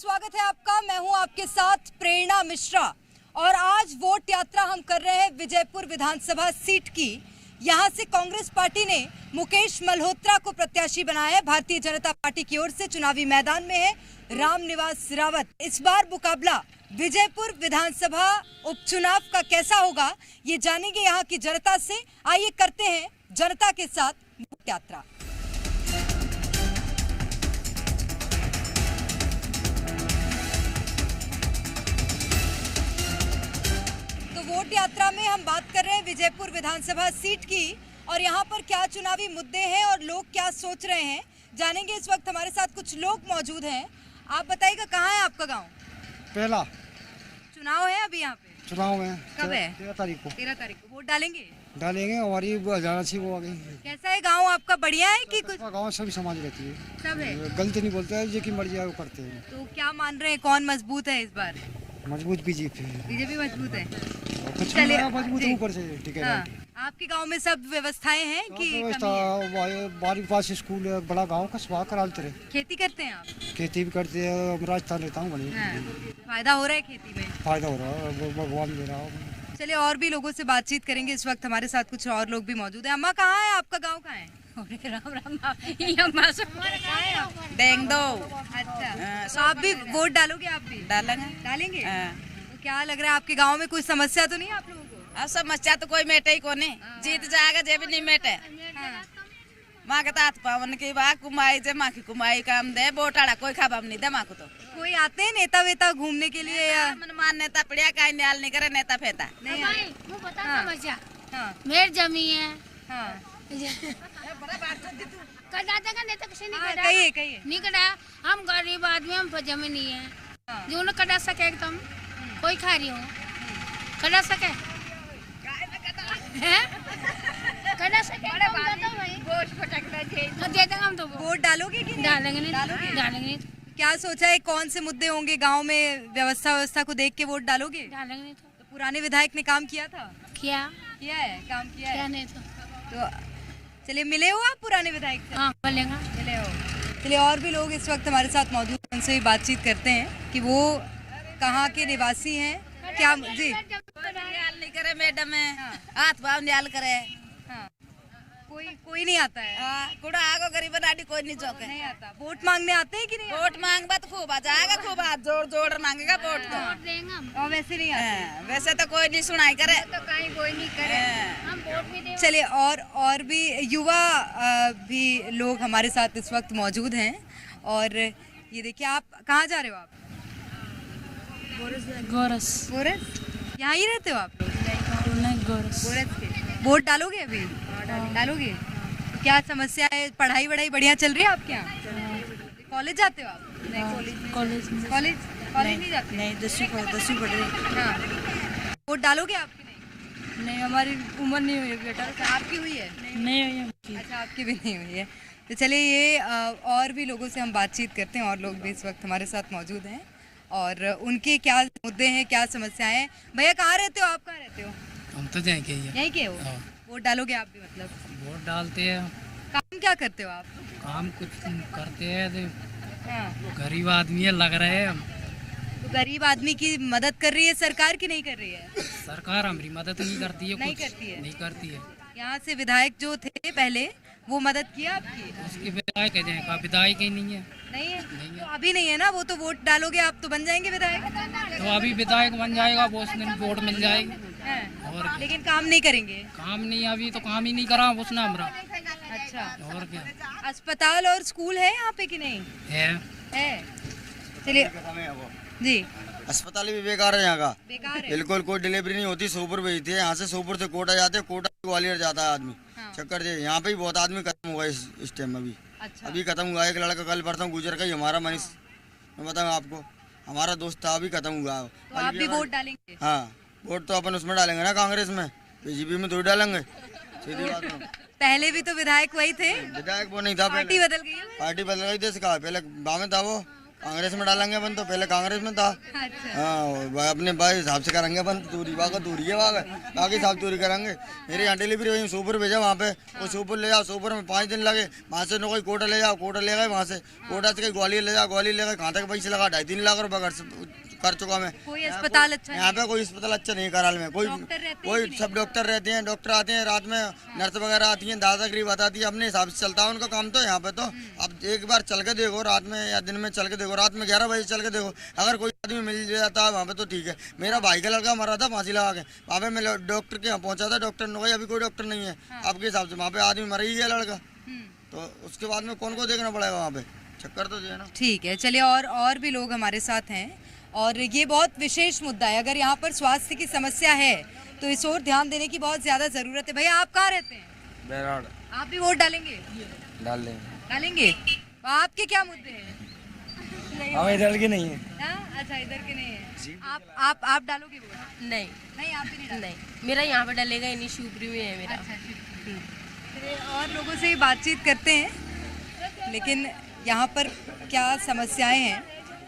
स्वागत है आपका। मैं हूं आपके साथ प्रेरणा मिश्रा और आज वोट यात्रा हम कर रहे हैं विजयपुर विधानसभा सीट की। यहां से कांग्रेस पार्टी ने मुकेश मल्होत्रा को प्रत्याशी बनाया है। भारतीय जनता पार्टी की ओर से चुनावी मैदान में है रामनिवास रावत। इस बार मुकाबला विजयपुर विधानसभा उपचुनाव का कैसा होगा ये जानेंगे यहाँ की जनता से। आइए करते हैं जनता के साथ वोट यात्रा। वोट यात्रा में हम बात कर रहे हैं विजयपुर विधानसभा सीट की और यहाँ पर क्या चुनावी मुद्दे हैं और लोग क्या सोच रहे हैं जानेंगे। इस वक्त हमारे साथ कुछ लोग मौजूद हैं। आप बताइएगा कहाँ है आपका गांव? पहला चुनाव है अभी यहाँ पे? चुनाव है। कब है? 13 तारीख को। 13 तारीख को वोट डालेंगे? डालेंगे। हमारी जाना चाहिए वो आ गई। कैसा है गाँव आपका? बढ़िया है कि कुछ? गाँव सभी समाज रहती है, सब है, गलती नहीं बोलते है, जो की मर्जी है वो करते हैं। तो क्या मान रहे हैं कौन मजबूत है इस बार? मजबूत बीजेपी। बीजेपी मजबूत है। चलिए मजबूत ऊपर से ठीक है। हाँ। आपके गांव में सब व्यवस्थाएं हैं कि बारी पास स्कूल है, बड़ा गांव का स्वागत कराते रहे। खेती करते हैं आप? खेती भी करते हैं, राजस्थान रहता हूँ। फायदा हो रहा है खेती में? फायदा हो रहा है, भगवान दे रहा है। चलिए और भी लोगों से बातचीत करेंगे। इस वक्त हमारे साथ कुछ और लोग भी मौजूद हैं। अम्मा कहाँ है? आपका गाँव कहाँ है? राम देंग दो। अच्छा, तो आप भी वोट डालोगे? आप भी डालेंगे? तो क्या लग रहा है आपके गांव में कोई समस्या तो नहीं है आप लोगों को? अब समस्या तो कोई मेटे ही को नहीं, जीत जाएगा जे भी नहीं मेटे। माँ के तात पावन की बा कुमाई जे माँ की कुमाई काम दे बोटाड़ा कोई खबर नहीं दे माँ को। तो कोई आते हैं नेता वेता घूमने के लिए या मनमान नेता पड़िया का न्याल नहीं करे, नेता फेता नहीं? मेर जमी है। हाँ कटा देगा नेता किसी नहीं कटा। कहिए। नहीं कटा, हम गरीब आदमी, हम जमी नहीं है। जो न कटा सके एकदम कोई खा रही हो कटा सके हैं? कटा सके दे देंगे हम तो। वोट डालोगे कि नहीं? डालेंगे नहीं। डालेंगे। क्या सोचा है कौन से मुद्दे होंगे गांव में? व्यवस्था को देख के वोट डालोगे? डालेंगे। तो पुराने विधायक ने काम किया था? किया है, काम किया है। नहीं तो चलिए मिले हो आप पुराने विधायक से? हाँ मिलेगा। मिले हो। चलिए और भी लोग इस वक्त हमारे साथ मौजूद हैं, उनसे भी बातचीत करते हैं कि वो कहाँ के निवासी हैं। क्या जी? न्याल नहीं करे मैडम है, हाथ पाँव न्याल करे। हाँ, कोई नहीं आता है। कुड़ा आगो गरीब नाटी कोई नहीं चौके नहीं आता। वोट मांगने आते हैं कि नहीं? वोट मांग बात खूब आ जाएगा, खूब हाथ जोड़ जोड़ मांगेगा वोट तो। देंगे हम। और वैसे नहीं आते? वैसे तो कोई नहीं सुनाई करे, तो कहीं कोई नहीं करे। हम वोट भी देंगे। चलिए और भी युवा भी लोग हमारे साथ इस वक्त मौजूद हैं। और ये देखिए, आप कहाँ जा रहे हो? आप गोरस। यहाँ ही रहते हो आप लोग? गोरस के। वोट डालोगे अभी? डालोगे? क्या समस्या है? पढ़ाई वढ़ाई बढ़िया चल रही है आपके यहाँ? कॉलेज जाते हो आप? कॉलेज नहीं जाते? नहीं 10वीं पढ़ रही। हाँ, वोट डालोगे आप? नहीं, हमारी उम्र नहीं हुई बेटा। आपकी हुई है? नहीं हुई। अच्छा, आपकी भी नहीं हुई है। तो चलिए ये और भी लोगों से हम बातचीत करते हैं और लोग भी इस वक्त हमारे साथ मौजूद हैं और उनके क्या मुद्दे हैं, क्या समस्याएं हैं। भैया कहाँ रहते हो? आप कहाँ रहते हो? हम तो यहीं के ही हैं। यहीं के हो? वोट डालोगे आप भी? मतलब वोट डालते हैं। काम क्या करते हो आप? काम कुछ करते हैं तो हाँ। गरीब आदमी है, लग रहे हैं हम। तो गरीब आदमी की मदद कर रही है सरकार की नहीं कर रही है? सरकार हमारी मदद नहीं करती है। नहीं कुछ करती है? नहीं करती है। यहाँ से विधायक जो थे पहले वो मदद किया आपकी? उसके विधायक का विधायक ही नहीं है। नहीं है? नहीं है। तो अभी नहीं है ना, वो तो वोट डालोगे आप तो बन जाएंगे विधायक। तो अभी विधायक बन जाएगा, वो उस दिन वोट मिल जाएगी। और लेकिन काम नहीं करेंगे? काम नहीं, अभी तो काम ही नहीं करा उसने हमारा। अच्छा, और क्या? अस्पताल और स्कूल है यहाँ पे कि नहीं है? चलिए जी। अस्पताल भी बेकार है यहाँ का, बेकार है? बिल्कुल कोई डिलीवरी नहीं होती। सोपुर भेजती है, यहाँ से सोपुर से कोटा जाते हैं, कोटा से ग्वालियर जाता है आदमी। हाँ। चक्कर दे यहाँ पे ही बहुत आदमी खत्म हुआ इस टाइम में भी। अच्छा। अभी खत्म हुआ एक लड़का कल परसों गुजर का ही, हमारा मनीष, मैं बताऊँ आपको, हमारा दोस्त था, अभी खत्म हुआ। तो आप भी वोट डालेंगे? हाँ, वोट तो अपन उसमें डालेंगे ना, कांग्रेस में। बीजेपी में थोड़ी डालेंगे, सीधी बात है। पहले भी तो विधायक वही थे? विधायक वो नहीं था, पार्टी बदल गई है? पार्टी बदल गई थी। पहले गाँव में था वो, कांग्रेस में डालेंगे अपन, तो पहले कांग्रेस में था। अच्छा। हाँ, अपने भाई हिसाब से करेंगे अपन, दूरी वागा दूरी है वागा, बाकी साहब दूरी करेंगे। मेरे यहाँ डिलीवरी वही सोपुर भेजा, वहाँ पे वो सोपुर ले जाओ, सोपुर में 5 दिन लगे, वहाँ से कोई कोटा ले जाओ, कोटा ले गए, वहाँ से कोटा से कहीं ग्वालियर ले जाओ, ग्वालियर ले गए, कहाँ तक पैसे लगा 2.5-3 लाख रुपये कर चुका मैं। कोई अस्पताल अच्छा यहाँ पे कोई अस्पताल अच्छा नहीं है कराल में, कोई सब डॉक्टर रहते हैं, डॉक्टर आते हैं रात में, नर्स वगैरह आती हैं, दादागिरी बताती है, अपने हिसाब से चलता है उनका काम। तो यहाँ पे तो अब एक बार चल के देखो, रात में या दिन में चल के देखो, रात में 11 बजे चल के देखो, अगर कोई आदमी मिल जाता है वहाँ पे तो ठीक है। मेरा भाई का लड़का मरा था फांसी लगा के, वहाँ पे मैं डॉक्टर के यहाँ पहुँचा था, डॉक्टर ने कहा अभी कोई डॉक्टर नहीं है आपके हिसाब से, वहाँ पे आदमी मर ही गया लड़का, तो उसके बाद में कौन को देखना पड़ेगा वहाँ पे, चक्कर तो है ना। ठीक है, चलिए और भी लोग हमारे साथ हैं और ये बहुत विशेष मुद्दा है। अगर यहाँ पर स्वास्थ्य की समस्या है तो इस ओर ध्यान देने की बहुत ज्यादा जरूरत है। भैया आप कहाँ रहते हैं? बैराड़। आप भी वोट डालेंगे? डालेंगे। तो आपके क्या मुद्दे हैं? हम इधर के नहीं है। अच्छा, इधर के नहीं है। आप डालोगे वोट? नहीं, आप भी नहीं डालोगे? नहीं, मेरा यहाँ पे डलेगा ही नहीं, शिवपुरी में है मेरा। अच्छा, चलिए और लोगों से बातचीत करते हैं, लेकिन यहाँ पर क्या समस्याएं हैं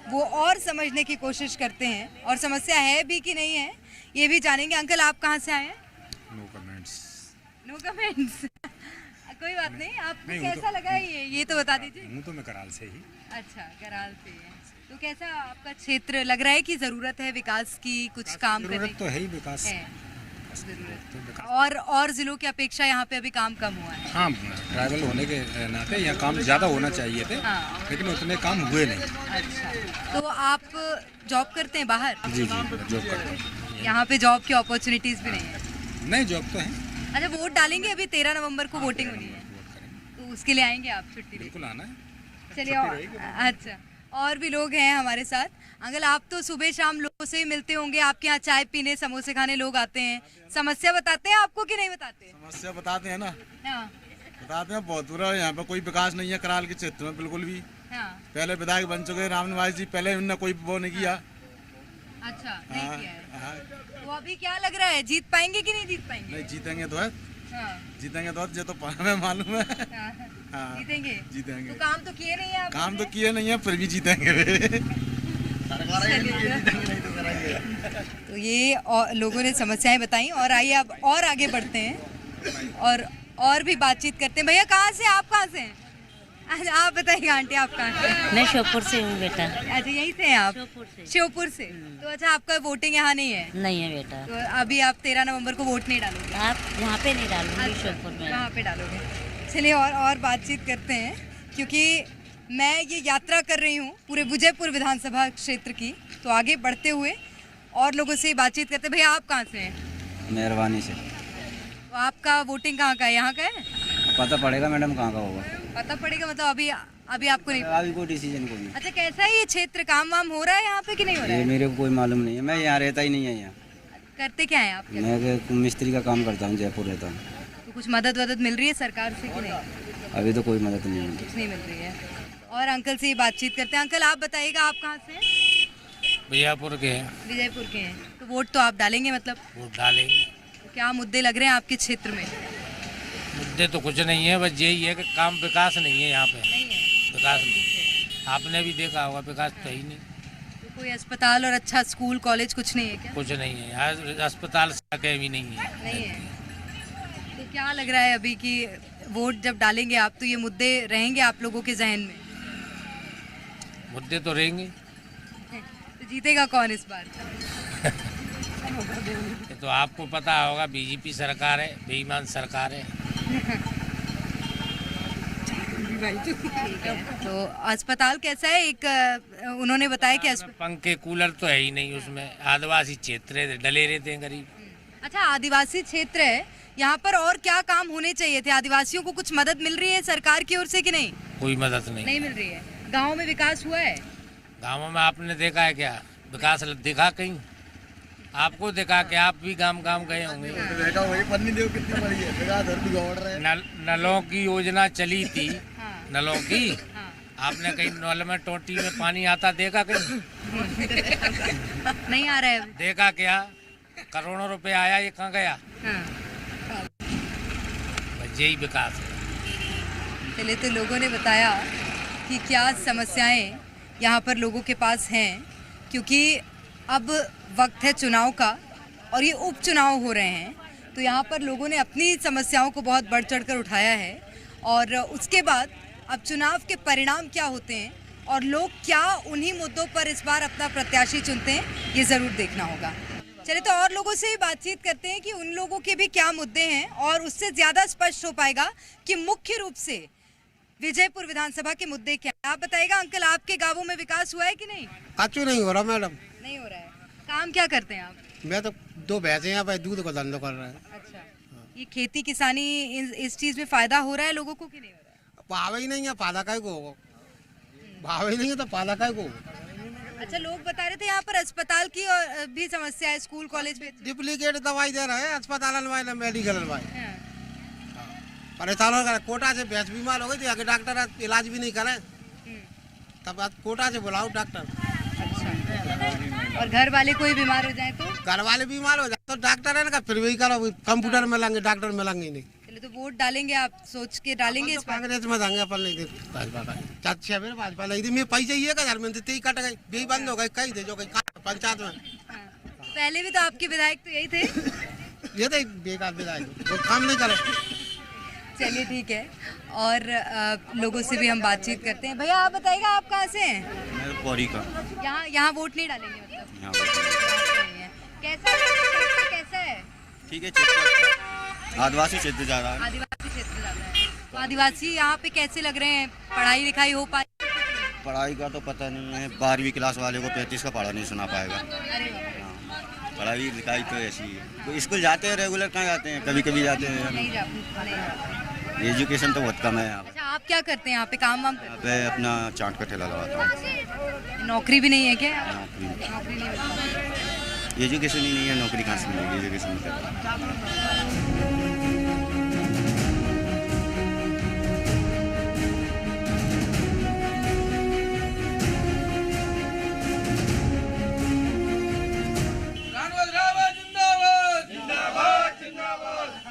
वो और समझने की कोशिश करते हैं, और समस्या है भी कि नहीं है ये भी जानेंगे। अंकल आप कहाँ से आए हैं? No comments. No comments. कोई बात नहीं, आपको कैसा लगा ये तो बता दीजिए। हूँ तो मैं कराल से ही। अच्छा, कराल से है। तो कैसा आपका क्षेत्र लग रहा है कि जरूरत है विकास की, कुछ काम करने की? जरूरत तो है ही, विकास है। जरूरत। और जिलों की अपेक्षा यहाँ पे अभी काम कम हुआ है। हाँ, ट्राइबल होने के नाते यहाँ काम ज़्यादा होना चाहिए थे, लेकिन उतने काम हुए नहीं। अच्छा, तो आप जॉब करते हैं बाहर? जी, जॉब करते हैं। यहाँ पे जॉब की अपॉर्चुनिटीज भी नहीं है? नहीं, जॉब तो है। अच्छा, वोट डालेंगे? अभी 13 नवंबर को वोटिंग होनी है, तो उसके लिए आएंगे आप? छुट्टी बिल्कुल आना है। चलिए, अच्छा और भी लोग हैं हमारे साथ। अंकल आप तो सुबह शाम लोगों से ही मिलते होंगे, आपके यहाँ चाय पीने समोसे खाने लोग आते हैं, समस्या बताते हैं आपको कि नहीं बताते? समस्या बताते हैं ना। हाँ। बताते हैं, बहुत बुरा है यहाँ पे, कोई विकास नहीं है कराल के क्षेत्र में बिल्कुल भी। हाँ। पहले विधायक बन चुके राम निवास जी, पहले उनने कोई वो नहीं किया। अच्छा, नहीं किया है। तो अभी क्या लग रहा है, जीत पाएंगे कि नहीं जीत पाएंगे? नहीं, जीतेंगे तो है। जीतेंगे तो ये तो हमें मालूम है। जीतेंगे। तो काम तो किए नहीं है? काम तो किए नहीं है, फिर भी जीतेंगे। तो ये लोगों ने समस्याएं बताई, और आइए अब और आगे बढ़ते हैं और भी बातचीत करते हैं। भैया कहाँ से, आप कहाँ से हैं? अच्छा, आप बताइए आंटी आप कहाँ से? मैं श्योपुर से हूँ बेटा। अच्छा, यहीं से हैं आप? श्योपुर से। तो अच्छा, आपका वोटिंग यहाँ नहीं है? नहीं है बेटा। तो अभी आप 13 नवंबर को वोट नहीं डालोगे? आप यहाँ पे नहीं डालूंगी, श्योपुर में। कहाँ पे डालोगे? चलिए और बातचीत करते हैं, क्योंकि मैं ये यात्रा कर रही हूँ पूरे विजयपुर विधानसभा क्षेत्र की, तो आगे बढ़ते हुए और लोगों से बातचीत करते हैं। भैया आप कहाँ से हैं? मेहरबानी से। तो आपका वोटिंग कहाँ का है? यहाँ का है? पता पड़ेगा मैडम कहाँ का होगा। पता पड़ेगा, मतलब अभी आपको नहीं? अभी कोई डिसीजन को नहीं। अच्छा, कैसा है ये क्षेत्र, काम वाम हो रहा है यहाँ पे कि नहीं हो रहा है? मेरे को कोई मालूम नहीं है, मैं यहाँ रहता ही नहीं है। यहाँ करते क्या है आप? मैं मिस्त्री का काम करता हूँ, जयपुर रहता हूँ। तो कुछ मदद मिल रही है सरकार से कि नहीं? अभी तो कोई मदद नहीं मिली। कुछ नहीं मिल रही है। और अंकल से ही बातचीत करते हैं। अंकल आप बताइएगा, आप कहाँ से हैं? विजयपुर के हैं। विजयपुर के हैं, तो वोट तो आप डालेंगे? मतलब वोट डालेंगे। तो क्या मुद्दे लग रहे हैं आपके क्षेत्र में? मुद्दे तो कुछ नहीं है, बस यही है कि काम विकास नहीं है यहाँ पे। नहीं है विकास नहीं, आपने भी देखा होगा, विकास तो ही नहीं। तो कोई अस्पताल और अच्छा स्कूल कॉलेज कुछ नहीं है क्या? कुछ नहीं है यहाँ, अस्पताल सड़कें भी नहीं है। नहीं है। तो क्या लग रहा है अभी कि वोट जब डालेंगे आप, तो ये मुद्दे रहेंगे आप लोगों के जहन में? मुद्दे तो रहेंगे। तो जीतेगा कौन इस बार? ये तो आपको पता होगा, बीजेपी सरकार है, बेईमान सरकार है। तो अस्पताल कैसा है? एक उन्होंने बताया कि पंखे कूलर तो है ही नहीं उसमें, आदिवासी क्षेत्र है, डले रहते हैं गरीब। अच्छा, आदिवासी क्षेत्र है, यहाँ पर और क्या काम होने चाहिए थे? आदिवासियों को कुछ मदद मिल रही है सरकार की ओर से कि नहीं? कोई मदद नहीं मिल रही है। गाँव में विकास हुआ है? गाँव में आपने देखा है क्या विकास? दिखा कहीं आपको? देखा कि आप भी गांव गए होंगे। नलों की योजना चली थी, नलों की। आपने कहीं नल में टोटी में पानी आता देखा कहीं? नहीं आ रहा है। देखा क्या? करोड़ों रुपए आया, ये कहाँ गया? बस यही विकास है। चलिए, तो लोगों ने बताया कि क्या समस्याएं यहाँ पर लोगों के पास हैं, क्योंकि अब वक्त है चुनाव का और ये उपचुनाव हो रहे हैं। तो यहाँ पर लोगों ने अपनी समस्याओं को बहुत बढ़ चढ़ कर उठाया है और उसके बाद अब चुनाव के परिणाम क्या होते हैं और लोग क्या उन्हीं मुद्दों पर इस बार अपना प्रत्याशी चुनते हैं, ये ज़रूर देखना होगा। चलिए तो और लोगों से भी बातचीत करते हैं कि उन लोगों के भी क्या मुद्दे हैं और उससे ज़्यादा स्पष्ट हो पाएगा कि मुख्य रूप से विजयपुर विधानसभा के मुद्दे क्या है। आप बताइएगा अंकल, आपके गांवों में विकास हुआ है कि नहीं? कच्चू नहीं हो रहा मैडम। नहीं हो रहा है। काम क्या करते हैं आप? मैं तो 2 भैंसे यहाँ पे दूध का धंधा कर रहा है। अच्छा, ये खेती किसानी इस चीज में फायदा हो रहा है लोगों को कि नहीं हो रहा है? भाव ही नहीं है, फायदा काय को होगा? भाव ही नहीं है तो फायदा काय को होगा? अच्छा, लोग बता रहे थे यहाँ पर अस्पताल की और भी समस्या है, स्कूल कॉलेज में डुप्लीकेट दवाई दे रहे हैं अस्पताल वाले, मेडिकल वाले परेशान हो गए। कोटा से भैंस बीमार हो गई थी, आगे डॉक्टर इलाज भी नहीं करे, तब आज कोटा से बुलाओ डॉक्टर। और घर वाले कोई बीमार हो जाए तो? घर वाले बीमार हो जाए तो डॉक्टर है ना, फिर वही करो, कंप्यूटर में लेंगे, डॉक्टर में लेंगे नहीं। चलिए तो वोट डालेंगे, आप सोच के डालेंगे? तो कांग्रेस में देंगे अपन, नहीं भाजपा नहीं दी। मैं पैसे ये का घर में थे कट गए, भी बंद हो गए, कहीं दे जो पंचायत में। पहले भी तो आपके विधायक तो यही थे। ये तो बेकार विधायक, वो काम नहीं करे। चलिए ठीक है, और लोगों से भी हम बातचीत करते हैं। भैया आप बताइएगा, आप कहाँ से हैं? मैं पौड़ी का। यहाँ वोट नहीं डालेंगे मतलब? कैसा है? ठीक है, आदिवासी क्षेत्र जा रहा है। आदिवासी क्षेत्र जा रहा है। तो आदिवासी यहाँ पे कैसे लग रहे हैं? पढ़ाई लिखाई हो पाई? पढ़ाई का तो पता नहीं है, 12वीं क्लास वाले को 35 का पढ़ा नहीं सुना पाएगा। पढ़ाई लिखाई तो ऐसी है, तो स्कूल जाते हैं रेगुलर, कहाँ जाते हैं, कभी कभी जाते हैं। नहीं एजुकेशन तो बहुत कम है यहाँ अच्छा, आप क्या करते हैं यहाँ पे? काम वाम पे अपना चाट का ठेला लगाता हूँ। नौकरी भी नहीं है क्या? नौकरी नहीं, एजुकेशन ही नहीं है, नौकरी कहाँ से मिलेगी? एजुकेशन कर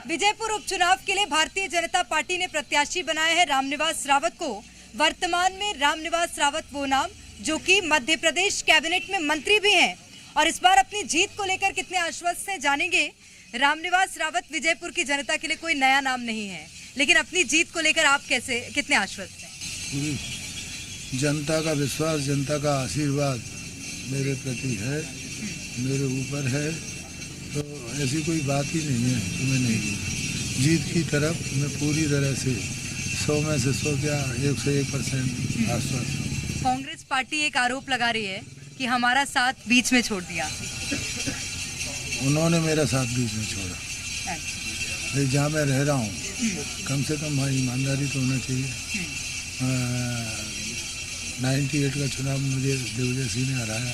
विजयपुर उपचुनाव के लिए भारतीय जनता पार्टी ने प्रत्याशी बनाया है रामनिवास रावत को। वर्तमान में रामनिवास रावत वो नाम जो कि मध्य प्रदेश कैबिनेट में मंत्री भी हैं और इस बार अपनी जीत को लेकर कितने आश्वस्त हैं जानेंगे। रामनिवास रावत विजयपुर की जनता के लिए कोई नया नाम नहीं है, लेकिन अपनी जीत को लेकर आप कितने आश्वस्त हैं? जनता का विश्वास, जनता का आशीर्वाद मेरे प्रति है, मेरे ऊपर है, तो ऐसी कोई बात ही नहीं है कि मैं नहीं जीत की तरफ मैं पूरी तरह से 100 में से 100 क्या 101% आश्वस्त हूँ। कांग्रेस पार्टी एक आरोप लगा रही है कि हमारा साथ बीच में छोड़ दिया। उन्होंने मेरा साथ बीच में छोड़ा। जहाँ मैं रह रहा हूँ कम से कम ईमानदारी तो होना चाहिए। 98 का चुनाव मुझे दिग्विजय सिंह ने हराया,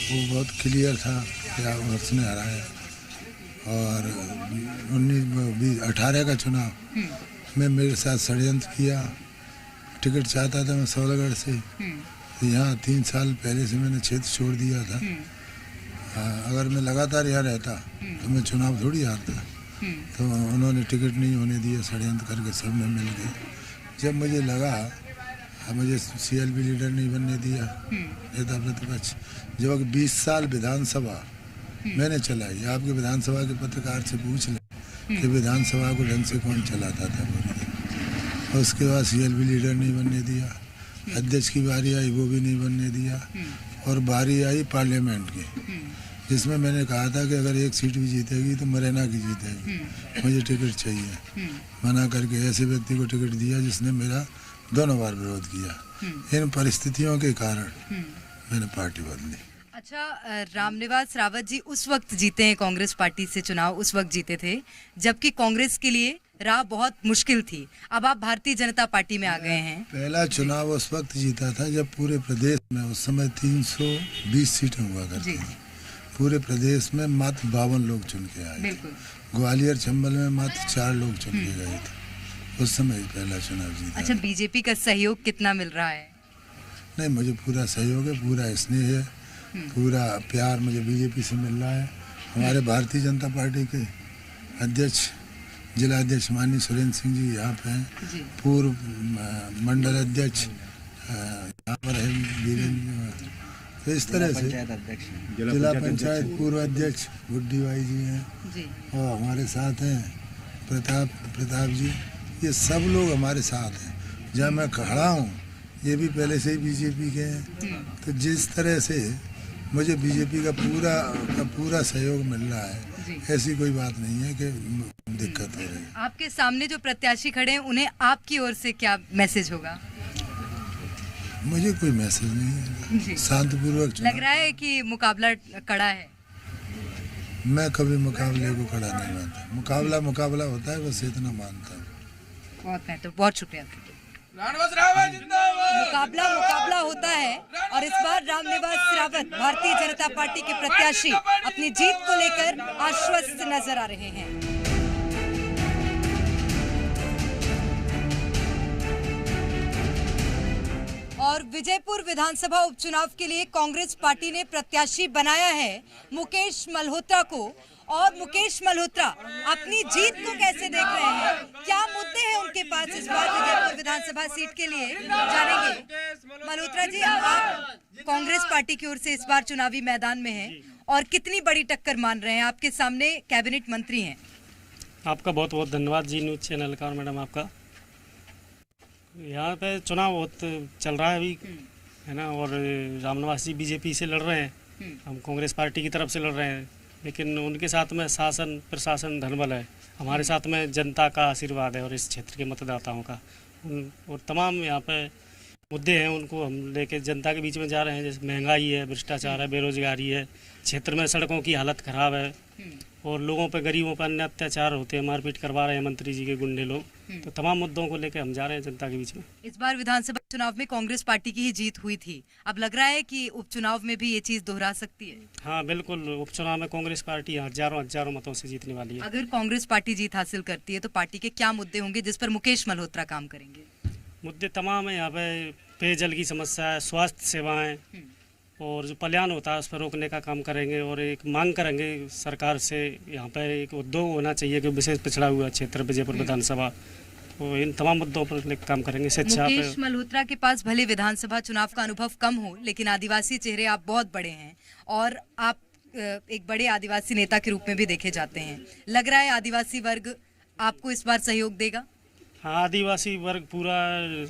वो बहुत क्लियर था क्या उसने हराया। और 18 का चुनाव में मेरे साथ षड्यंत्र किया, टिकट चाहता था मैं सौलगढ़ से, यहाँ 3 साल पहले से मैंने क्षेत्र छोड़ दिया था। अगर मैं लगातार यहाँ रहता तो मैं चुनाव थोड़ी हारता, तो उन्होंने टिकट नहीं होने दिया, षड्यंत्र करके सब में मिल गए। जब मुझे लगा मुझे CLP लीडर नहीं बनने दिया, नेता प्रतिपक्ष, जब 20 साल विधानसभा मैंने चलाई। आपके विधानसभा के पत्रकार से पूछ लें कि विधानसभा को ढंग से कौन चलाता था पूरी दिन। उसके बाद CLP लीडर नहीं बनने दिया, अध्यक्ष की बारी आई वो भी नहीं बनने दिया, और बारी आई पार्लियामेंट की, जिसमें मैंने कहा था कि अगर एक सीट भी जीतेगी तो मुरैना की जीतेगी, मुझे टिकट चाहिए। मना करके ऐसे व्यक्ति को टिकट दिया जिसने मेरा दोनों बार विरोध किया। इन परिस्थितियों के कारण मैंने पार्टी बदली। अच्छा, रामनिवास रावत जी उस वक्त जीते हैं कांग्रेस पार्टी से चुनाव, उस वक्त जीते थे जबकि कांग्रेस के लिए राह बहुत मुश्किल थी। अब आप भारतीय जनता पार्टी में आ गए हैं। पहला चुनाव उस वक्त जीता था जब पूरे प्रदेश में उस समय 320 सीटें हुआ करती थी। पूरे प्रदेश में मात्र 52 लोग चुन के आए। ग्वालियर चंबल में मात्र 4 लोग चुन के गए थे। उस समय पहला चुनाव जीता। अच्छा, बीजेपी का सहयोग कितना मिल रहा है? नहीं, मुझे पूरा सहयोग है, पूरा स्नेह है, पूरा प्यार मुझे बीजेपी से मिल रहा है। हमारे भारतीय जनता पार्टी के अध्यक्ष, जिला अध्यक्ष माननीय सुरेंद्र सिंह जी यहाँ पे हैं, पूर्व मंडल अध्यक्ष यहाँ पर है वीरेंद्र। तो इस तरह से जिला पंचायत पूर्व अध्यक्ष गुड्डी भाई जी हैं और हमारे साथ हैं प्रताप जी, ये सब लोग हमारे साथ हैं। जहाँ मैं खड़ा हूँ ये भी पहले से ही बीजेपी के हैं, तो जिस तरह से मुझे बीजेपी का पूरा सहयोग मिल रहा है, ऐसी कोई बात नहीं है कि दिक्कत हो रही है। आपके सामने जो प्रत्याशी खड़े हैं उन्हें आपकी ओर से क्या मैसेज होगा? मुझे कोई मैसेज नहीं है, शांतिपूर्वक लग रहा है कि मुकाबला कड़ा है। मैं कभी मुकाबले को कड़ा नहीं मानता, मुकाबला होता है, बस इतना मानता हूँ। बहुत शुक्रिया। मुकाबला होता है और इस बार रामनिवास रावत भारतीय जनता पार्टी के प्रत्याशी अपनी जीत को लेकर आश्वस्त नजर आ रहे हैं। और विजयपुर विधानसभा उपचुनाव के लिए कांग्रेस पार्टी ने प्रत्याशी बनाया है मुकेश मल्होत्रा को। और मुकेश मल्होत्रा अपनी जीत को कैसे देख रहे हैं, क्या मुद्दे हैं उनके पास इस बार विजयपुर विधानसभा सीट के लिए, जानेंगे। मल्होत्रा जी, आप कांग्रेस पार्टी की ओर से इस बार चुनावी मैदान में हैं और कितनी बड़ी टक्कर मान रहे हैं? आपके सामने कैबिनेट मंत्री हैं। आपका बहुत बहुत धन्यवाद जी न्यूज चैनल का और मैडम आपका। यहाँ पे चुनाव बहुत चल रहा है अभी, है ना, और रामनिवास जी बीजेपी से लड़ रहे हैं, हम कांग्रेस पार्टी की तरफ से लड़ रहे हैं, लेकिन उनके साथ में शासन प्रशासन धनबल है, हमारे साथ में जनता का आशीर्वाद है और इस क्षेत्र के मतदाताओं का। और तमाम यहाँ पे मुद्दे हैं, उनको हम लेके जनता के बीच में जा रहे हैं, जैसे महंगाई है, भ्रष्टाचार है, बेरोजगारी है, क्षेत्र में सड़कों की हालत खराब है और लोगों पे, गरीबों पर अन्य अत्याचार होते हैं, मारपीट करवा रहे हैं मंत्री जी के गुंडे लोग। तो तमाम मुद्दों को लेकर हम जा रहे हैं जनता के बीच में। इस बार विधानसभा चुनाव में कांग्रेस पार्टी की ही जीत हुई थी, अब लग रहा है कि उपचुनाव में भी ये चीज दोहरा सकती है। हाँ बिल्कुल, उपचुनाव में कांग्रेस पार्टी हजारों मतों से जीतने वाली है। अगर कांग्रेस पार्टी जीत हासिल करती है तो पार्टी के क्या मुद्दे होंगे जिस पर मुकेश मल्होत्रा काम करेंगे? मुद्दे तमाम है यहाँ पे, पेयजल की समस्या है, स्वास्थ्य सेवाएं और जो पलायन होता है उस पर रोकने का काम करेंगे। और एक मांग करेंगे सरकार से, यहाँ पर एक उद्योग होना चाहिए कि विशेष पिछड़ा हुआ क्षेत्र विजयपुर विधानसभा, तो इन तमाम मुद्दों पर काम करेंगे। शिक्षा मुकेश मल्होत्रा के पास भले विधानसभा चुनाव का अनुभव कम हो, लेकिन आदिवासी चेहरे आप बहुत बड़े हैं और आप एक बड़े आदिवासी नेता के रूप में भी देखे जाते हैं। लग रहा है आदिवासी वर्ग आपको इस बार सहयोग देगा? हाँ, आदिवासी वर्ग पूरा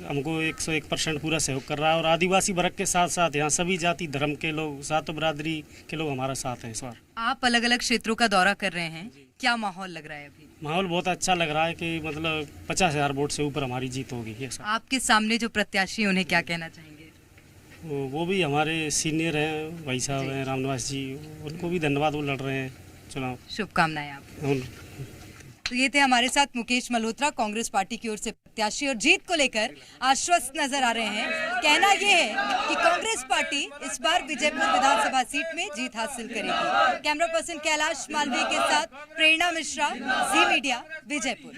हमको 101% पूरा सहयोग कर रहा है और आदिवासी वर्ग के साथ साथ यहाँ सभी जाति धर्म के लोग, सातों बिरादरी के लोग हमारा साथ हैं इस बार। आप अलग अलग क्षेत्रों का दौरा कर रहे हैं, क्या माहौल लग रहा है अभी? माहौल बहुत अच्छा लग रहा है कि मतलब 50,000 वोट से ऊपर हमारी जीत होगी। आपके सामने जो प्रत्याशी हैं उन्हें क्या कहना चाहेंगे? वो भी हमारे सीनियर हैं, भाई साहब हैं रामनिवास जी, उनको भी धन्यवाद, वो लड़ रहे हैं चुनाव। शुभकामनाएं आपको। तो ये थे हमारे साथ मुकेश मल्होत्रा, कांग्रेस पार्टी की ओर से प्रत्याशी, और जीत को लेकर आश्वस्त नजर आ रहे हैं। कहना ये है कि कांग्रेस पार्टी इस बार विजयपुर विधानसभा सीट में जीत हासिल करेगी। कैमरा पर्सन कैलाश मालवीय के साथ प्रेरणा मिश्रा, जी मीडिया, विजयपुर।